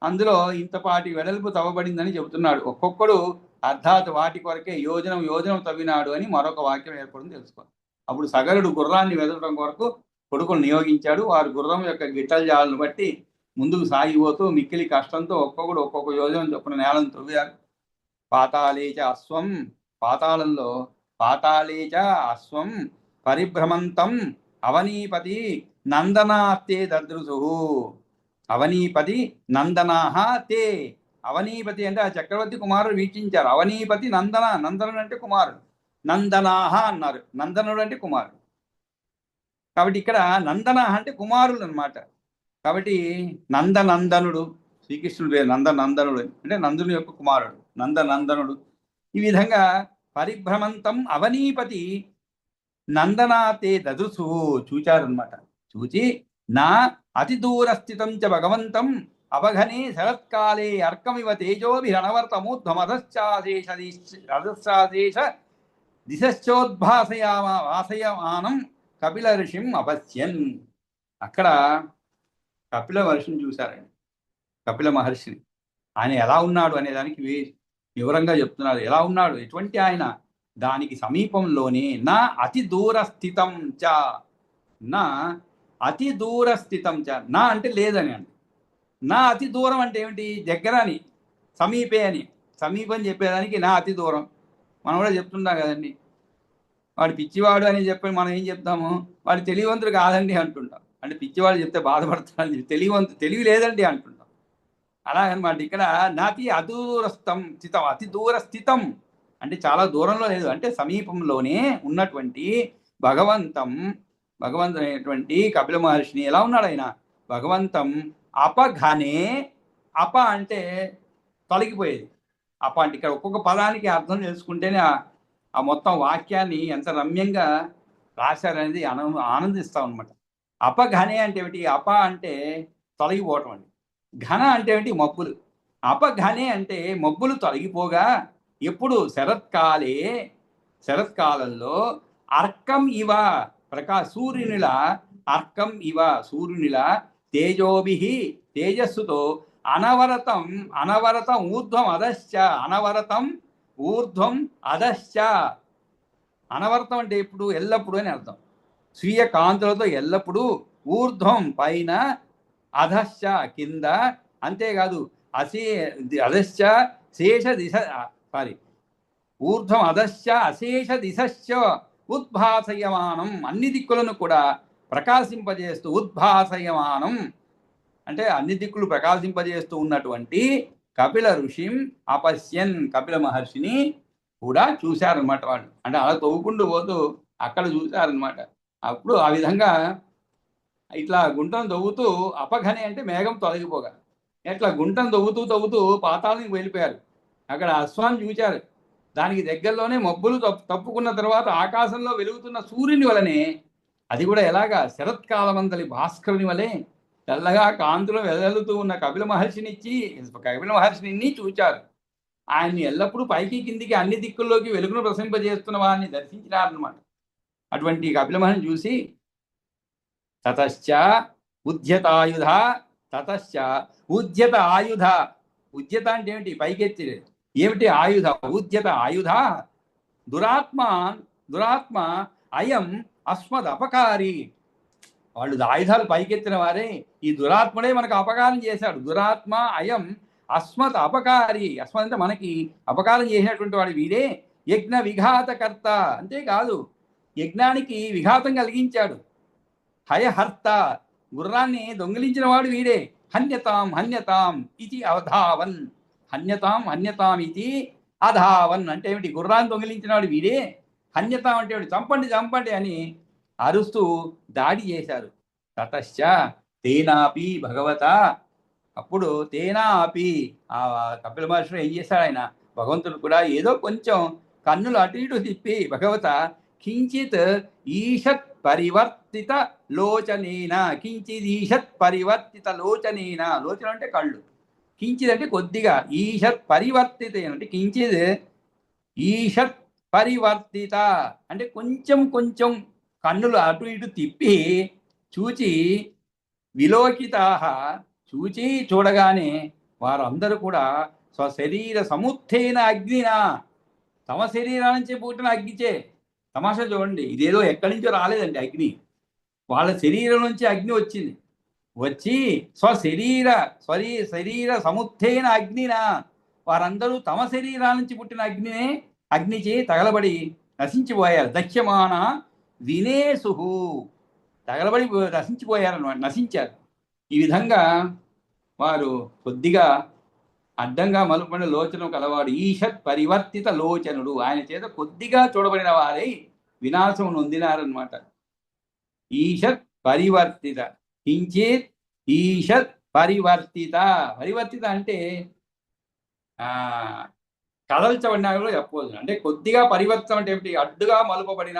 అందులో ఇంతపాటి వెడల్పు తవ్వబడిందని చెబుతున్నాడు. ఒక్కొక్కడు అర్థాత్ వాటి కొరకే యోజనం తవ్వినాడు అని మరొక వాక్యం ఏర్పడింది తెలుసుకో. అప్పుడు సగరుడు గుర్రాన్ని వెదకడం కొరకు కొడుకులు నియోగించాడు. వారు గుర్రం యొక్క గిట్టల జాలను బట్టి ముందుకు సాగిపోతూ మిక్కిలి కష్టంతో ఒక్కొక్కడు ఒక్కొక్క యోజనం చొప్పున నేలను తవ్వారు. పాతాళేచ అశ్వం పరిభ్రమంతం అవనీపతి నందనాస్తే దదృశు. అవనీపతి నందనాహ తే. అవనీపతి అంటే ఆ చక్రవర్తి కుమారుడు వీక్షించారు. అవనీపతి నందనుడు అంటే కుమారుడు, నందనాహ అన్నారు. నందనుడు అంటే కుమారుడు. కాబట్టి ఇక్కడ నందనాహ అంటే కుమారులు అన్నమాట. కాబట్టి నందనుడు శ్రీకృష్ణుడు నందనుడు అంటే నందుని యొక్క కుమారుడు నందనుడు. ఈ విధంగా పరిభ్రమంతం అవనీపతి నందనాతే దదుసు చూచారనమాట. చూచి నా అతి దూరస్థితం చ భగవంతం అవఘనే శరత్కాలే అర్కమివ తేజోభిరణవర్తమూర్ధ్వమధశ్చాశేష దిశశ్చోద్భాసయామానం కపిల ఋషిం అపశ్యన్. అక్కడ కపిల మహర్షిని చూశారండి. కపిల మహర్షిని ఆయన ఎలా ఉన్నాడు అనే దానికి వివరంగా చెప్తున్నారు. ఎలా ఉన్నాడు, ఎటువంటి ఆయన, దానికి సమీపంలోనే నా అతి దూరస్థితం చ. నా అతి దూరస్థితం చ, నా అంటే లేదని అండి. నా అతి దూరం అంటే ఏమిటి, దగ్గర అని, సమీపే అని. సమీపం చెప్పేదానికి నా అతి దూరం. మనం కూడా చెప్తుంటాం కదండి, వాడు పిచ్చివాడు అని చెప్పి మనం ఏం చెప్తాము, వాడు తెలివివంతుడు కాదండి అంటుంటాం. అంటే పిచ్చివాడు చెప్తే బాధపడతాడు, తెలివి లేదండి అంటుంటాం. అలాగనమాట. ఇక్కడ నాతి అతి దూర స్థితం అంటే చాలా దూరంలో లేదు, అంటే సమీపంలోనే ఉన్నటువంటి భగవంతుడైనటువంటి కపిల మహర్షిని ఎలా ఉన్నాడు ఆయన, భగవంతం అపఘనే. అప అంటే తొలగిపోయేది, అప అంటే ఇక్కడ ఒక్కొక్క పదానికి అర్థం తెలుసుకుంటేనే ఆ మొత్తం వాక్యాన్ని ఎంత రమ్యంగా రాశారనేది ఆనందిస్తాం అనమాట. అపఘనే అంటే ఏమిటి, అప అంటే తొలగిపోవటం అండి, ఘన అంటే ఏమిటి మబ్బులు. అపఘనే అంటే మబ్బులు తొలగిపోగా ఎప్పుడు శరత్కాలంలో అర్కం ఇవ సూర్యునిలా, అర్కం ఇవ సూర్యునిలా తేజస్సుతో అనవరతం ఊర్ధ్వం అధశ్చ. అనవరతం అంటే ఇప్పుడు ఎల్లప్పుడూ అని అర్థం. స్వీయ కాంతులతో ఎల్లప్పుడూ, ఊర్ధ్వం పైన, అధశ్చ కింద. అంతేకాదు అధశ్చ శేష దిశ ఊర్ధ్వం అధశ్చ అశేష దిశశ్చ ఉద్భాసయమానం. అన్ని దిక్కులను కూడా ప్రకాశింపజేస్తూ, ఉద్భాసయమానం అంటే అన్ని దిక్కులు ప్రకాశింపజేస్తూ ఉన్నటువంటి కపిల ఋషిం అపశ్యన్, కపిల మహర్షిని కూడా చూశారనమాట వాళ్ళు. అంటే అలా తవ్వుకుంటూ పోతూ అక్కడ చూశారనమాట. అప్పుడు ఆ విధంగా ఇట్లా గుంటను తవ్వుతూ అపఘని అంటే మేఘం తొలగిపోగా, ఇట్లా గుంటను తవ్వుతూ పాతాళానికి వెళ్ళిపోయారు. అక్కడ అశ్వాన్ని చూచారు. దానికి దగ్గరలోనే మబ్బులు తప్పుకున్న తర్వాత ఆకాశంలో వెలుగుతున్న సూర్యుని వలనే, అది కూడా ఎలాగా శరత్కాలమంతలి భాస్కరుని వలె తెల్లగా కాంతులు వెదలుతూ ఉన్న కపిల మహర్షిని చూచారు. ఆయన్ని ఎల్లప్పుడూ పైకి కిందికి అన్ని దిక్కుల్లోకి వెలుగును ప్రసరింపజేస్తున్న వారిని దర్శించినారన్నమాట. అటువంటి కపిల మహర్షిని చూసి తతశ్చ ఉద్యతాయుధ, తతశ్చ ఉద్యత ఆయుధ. ఉద్యత అంటే ఏమిటి? పైకెత్తి. ఏమిటి ఆయుధ? ఉద్యత ఆయుధ దురాత్మ అయం అస్మద్ అపకారి. వాళ్ళు ఆయుధాలు పైకెత్తిన వారే, ఈ దురాత్మడే మనకు అపకారం చేశాడు. దురాత్మ అయం అస్మత్ అపకారి. అస్మత్ అంటే మనకి అపకారం చేసినటువంటి వాడు వీడే. యజ్ఞ విఘాతకర్త, అంతేకాదు యజ్ఞానికి విఘాతం కలిగించాడు. హయహర్త, గుర్రాన్ని దొంగిలించిన వాడు వీడే. హన్యతాం ఇది అధావన్. హన్యతాం ఇది అధావన్ అంటే ఏమిటి? గుర్రాన్ని దొంగిలించిన వాడు వీడే. హన్యతాం అంటే ఏమిటి? చంపండి అని అరుస్తూ దాడి చేశారు. తతశ్చ తేనాపి భగవత, అప్పుడు తేనాపి ఆ కపిల మహర్షి ఏం చేశాడు? ఆయన భగవంతుడు కూడా ఏదో కొంచెం కన్నులు అటు ఇటు తిప్పి భగవత కించిత్ ఈషత్ పరివర్తిత లోచనేన, లోచన అంటే కళ్ళు, కించిత్ అంటే కొద్దిగా, ఈషత్ పరివర్తిత అంటే కించిత్ ఈషత్ పరివర్తిత అంటే కొంచెం కన్నులు అటు ఇటు తిప్పి చూచి విలోకితాహ, చూడగానే వారందరూ కూడా స్వశరీర సముత్థేన అగ్నినా, తమ శరీరం నుంచి పుట్టిన అగ్నిచే. తమాషా చూడండి, ఇదేదో ఎక్కడి నుంచో రాలేదండి అగ్ని, వాళ్ళ శరీరం నుంచి అగ్ని వచ్చింది. వచ్చి శరీర సముత్థేన అగ్నినా, వారందరూ తమ శరీరాల నుంచి పుట్టిన అగ్నిచే తగలబడి నశించిపోయారు. దక్ష్యమాన వినేసు, తగలబడి నశించిపోయారన్నమాట, నశించారు. ఈ విధంగా వారు కొద్దిగా అడ్డంగా మలుపబడిన లోచనం కలవాడు, ఈషత్ పరివర్తిత లోచనుడు, ఆయన చేత కొద్దిగా చూడబడిన వారై వినాశం నొందినారన్నమాట. ఈషత్ పరివర్తిత, కించిత్ ఈషత్ పరివర్తిత. పరివర్తిత అంటే కదల్చబడినా కూడా చెప్పవచ్చు. అంటే కొద్దిగా పరివర్తనం అంటే ఏమిటి? అడ్డుగా మలుపబడిన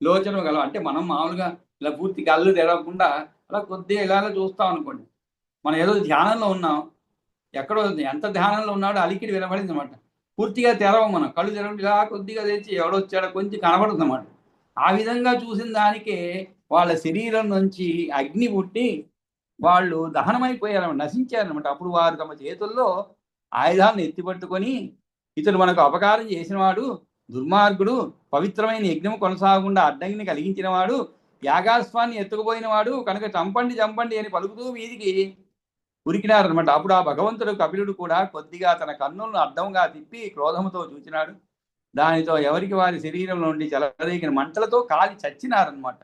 లోచనం గల, అంటే మనం మామూలుగా ఇలా పూర్తి కళ్ళు తెరవకుండా అలా కొద్దిగా ఇలా చూస్తాం అనుకోండి. మనం ఏదో ధ్యానంలో ఉన్నాం, ఎక్కడో ఎంత ధ్యానంలో ఉన్నాడో అలికిడి వినబడింది అనమాట. పూర్తిగా తెరవం, మనం కళ్ళు తెరవండి ఇలా కొద్దిగా తెచ్చి ఎవడొచ్చాడో కొంచెం కనబడుతుంది అన్నమాట. ఆ విధంగా చూసిన దానికే వాళ్ళ శరీరం నుంచి అగ్ని పుట్టి వాళ్ళు దహనమైపోయారన్నమాట, నశించారనమాట. అప్పుడు వారు తమ చేతుల్లో ఆయుధాలను ఎత్తిపట్టుకొని, ఇతడు మనకు అపకారం చేసినవాడు, దుర్మార్గుడు, పవిత్రమైన యజ్ఞము కొనసాగకుండా అడ్డంకిని కలిగించినవాడు, యాగాస్వాన్ని ఎత్తుకుపోయినవాడు కనుక చంపండి అని పలుకుతూ వీధికి ఉరికినారనమాట. అప్పుడు ఆ భగవంతుడు కపిలుడు కూడా కొద్దిగా తన కన్నులను అడ్డంగా తిప్పి క్రోధముతో చూచినాడు. దానితో ఎవరికి వారి శరీరంలో నుండి చెలరేగిన మంటలతో కాలి చచ్చినారనమాట.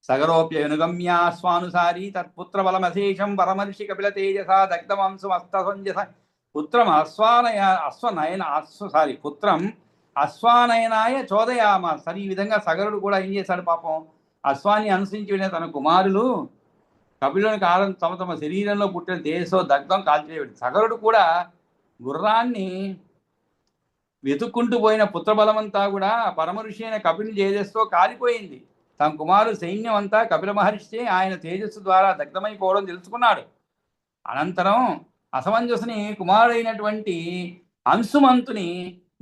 సగరోప్యనుగమ్యాస్వానుసారి తత్పుత్ర బలమశేషం పరమర్షి కపిల తేజస దగ్ధవంశం అస్తసంజస పుత్రం అశ్వానయనాయ చోదయామ. సరి ఈ విధంగా సగరుడు కూడా ఏం చేశాడు? పాపం అశ్వాన్ని అనుసరించి వెళ్ళిన తన కుమారులు కపిలుని కాలం తమ శరీరంలో పుట్టిన తేజస్సుతో దగ్ధం కాల్చివేయడు. సగరుడు కూడా గుర్రాన్ని వెతుక్కుంటూ పోయిన పుత్రబలమంతా కూడా పరమఋషి అయిన కపిలుని తేజస్సుతో కాలిపోయింది. తమ కుమారుడు సైన్యం అంతా కపిల మహర్షి ఆయన తేజస్సు ద్వారా దగ్ధమైపోవడం తెలుసుకున్నాడు. అనంతరం అసమంజసుని కుమారుడైనటువంటి అంశుమంతుని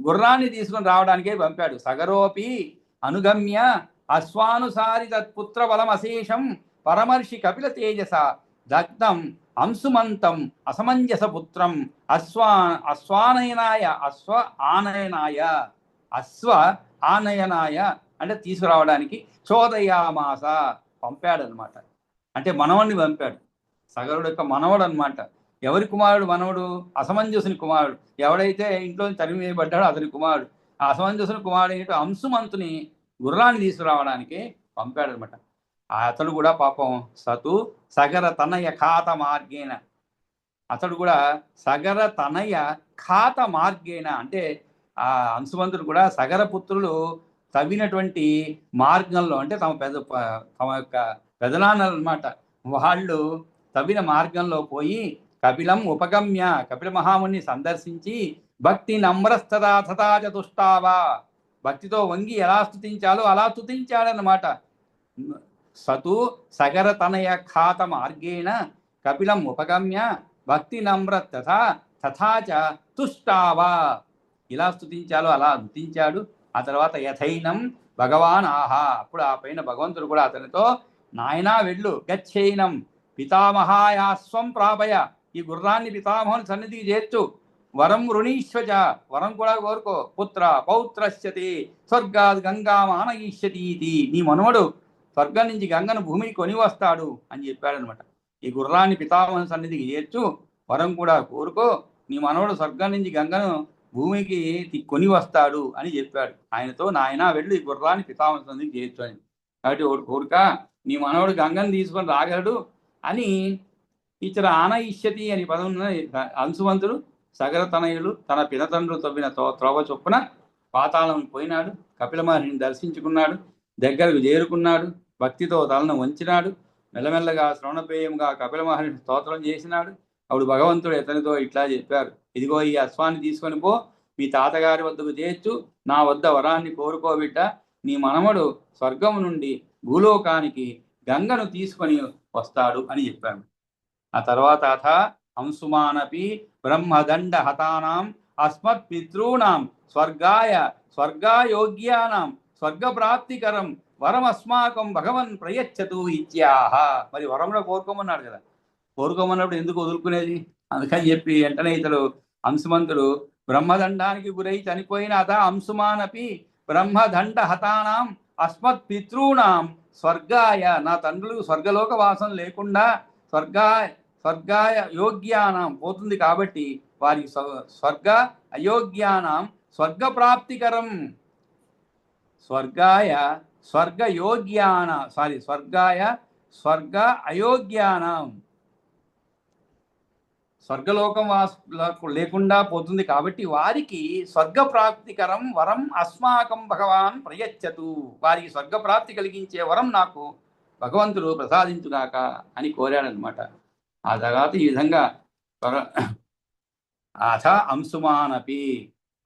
గుర్రాన్ని తీసుకుని రావడానికే పంపాడు. సగరోపి అనుగమ్య అశ్వానుసారి తత్పుత్ర బలం అశేషం పరమర్షి కపిల తేజస దగ్ధం అంశుమంతం అసమంజస పుత్రం అశ్వ ఆనయనాయ అంటే తీసుకురావడానికి చోదయామాస పంపాడనమాట. అంటే మనవడిని పంపాడు. సగరుడు యొక్క మనవడు అనమాట. ఎవరి కుమారుడు? మనవడు అసమంజసుని కుమారుడు. ఎవడైతే ఇంట్లో తరిమి వేయబడ్డాడో అతని కుమారుడు. ఆ అసమంజసుని కుమారుడు అంశుమంతుని గుర్రాన్ని తీసుకురావడానికి పంపాడనమాట. అతడు కూడా పాపం సగర తనయ ఖాత మార్గేన, అతడు కూడా సగర తనయ ఖాత మార్గేన అంటే ఆ అంశుమంతుడు కూడా సగర పుత్రులు తవ్వినటువంటి మార్గంలో, అంటే తమ యొక్క పెదనాన్నలు అనమాట, వాళ్ళు తవ్విన మార్గంలో పోయి కపిలం ఉపగమ్య కపిల మహాముని సందర్శించి భక్తి నమ్రస్తదా తథా చతుష్టావా భక్తితో వంగి ఎలా స్తుతించాలో అలా స్తుతించాడన్నమాట. సతు సగర తనయ ఖాత మార్గేణ కపిలం ఉపగమ్య భక్తి నమ్ర తథాచ తుష్టావా ఇలా స్తుతించాలో అలా స్తుతించాడు. ఆ తర్వాత యథైనం భగవాన్ ఆహా అప్పుడు ఆ పైన భగవంతుడు కూడా అతనితో నాయనా వెళ్ళు గచ్చైనం పితామహాయాస్వం ప్రాపయ ఈ గుర్రాన్ని పితామహుని సన్నిధికి చేర్చు వరం రుణీశ్వచ వరం కూడా కోరుకో పుత్ర పౌత్రశ్యతి స్వర్గాద్ గంగామానయిష్యతి నీ మనవడు స్వర్గం నుంచి గంగను భూమికి కొని వస్తాడు అని చెప్పాడనమాట. ఈ గుర్రాన్ని పితామహుని సన్నిధికి చేర్చు వరం కూడా కోరుకో నీ మనవడు స్వర్గం నుంచి గంగను భూమికి కొని వస్తాడు అని చెప్పాడు. ఆయనతో నాయన వెళ్ళు ఈ గుర్రాన్ని పితామహుని సన్నిధికి చేర్చు అని. కాబట్టి ఒకటి కోరుక నీ మనవడు గంగను తీసుకొని రాగలడు అని ఇతర ఆనయిష్యతి అని పదం అంశువంతుడు సగర తనయులు తన పినతండ్రులు తవ్విన త్రోవ చొప్పున పాతాళం పోయినాడు. కపిల మహర్షిని దర్శించుకున్నాడు, దగ్గరకు చేరుకున్నాడు, భక్తితో తలను వంచినాడు. మెల్లమెల్లగా శ్రవణపేయంగా కపిల మహర్షిని స్తోత్రం చేసినాడు. అప్పుడు భగవంతుడు ఇతనితో ఇట్లా చెప్పారు, ఇదిగో ఈ అశ్వాన్ని తీసుకొని పో, మీ తాతగారి వద్దకు చేర్చు, నా వద్ద వరాన్ని కోరుకోబిడ్డ, నీ మనమడు స్వర్గం నుండి భూలోకానికి గంగను తీసుకొని వస్తాడు అని చెప్పాడు. ఆ తర్వాత అథ అంశుమానపి బ్రహ్మదండ హతానాం అస్మత్ పితॄణాం స్వర్గాయోగ్యానాం స్వర్గప్రాప్తికరం వరమస్మాకం భగవన్ ప్రయచ్చతు ఇత్యాహ. మరి వరంలో కోరుకోమన్నాడు కదా, కోరుకోమన్నప్పుడు ఎందుకు వదులుకునేది? అందుకని చెప్పి వెంటనే ఇతడు అంశుమంతుడు బ్రహ్మదండానికి గురై చనిపోయిన అథ అంశుమానపి బ్రహ్మదండ హతానాం అస్మత్ పితॄణాం స్వర్గాయ నా తండ్రులకు స్వర్గలోక వాసం లేకుండా స్వర్గాయ యోగ్యానం పోతుంది కాబట్టి వారికి స్వర్గ అయోగ్యానం స్వర్గప్రాప్తికరం స్వర్గ అయోగ్యానం స్వర్గలోకం లేకుండా పోతుంది కాబట్టి వారికి స్వర్గప్రాప్తికరం వరం అస్మాకం భగవాన్ ప్రయచ్చతు వారికి స్వర్గప్రాప్తి కలిగించే వరం నాకు భగవంతుడు ప్రసాదించుగాక అని కోరాడనమాట. ఆ తర్వాత ఈ విధంగా అథ అంశుమానపి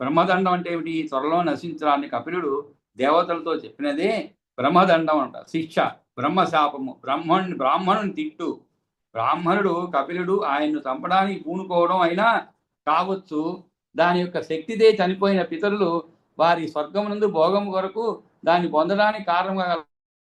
బ్రహ్మదండం అంటే ఏమిటి? త్వరలో నశించడాన్ని కపిలుడు దేవతలతో చెప్పినదే బ్రహ్మదండం అంట. శిక్ష బ్రహ్మశాపము బ్రాహ్మణుని తిట్టు. బ్రాహ్మణుడు కపిలుడు ఆయన్ను చంపడానికి పూనుకోవడం అయినా కావచ్చు, దాని యొక్క శక్తిదే చనిపోయిన పితరులు వారి స్వర్గమునందు భోగం కొరకు దాన్ని పొందడానికి కారణంగా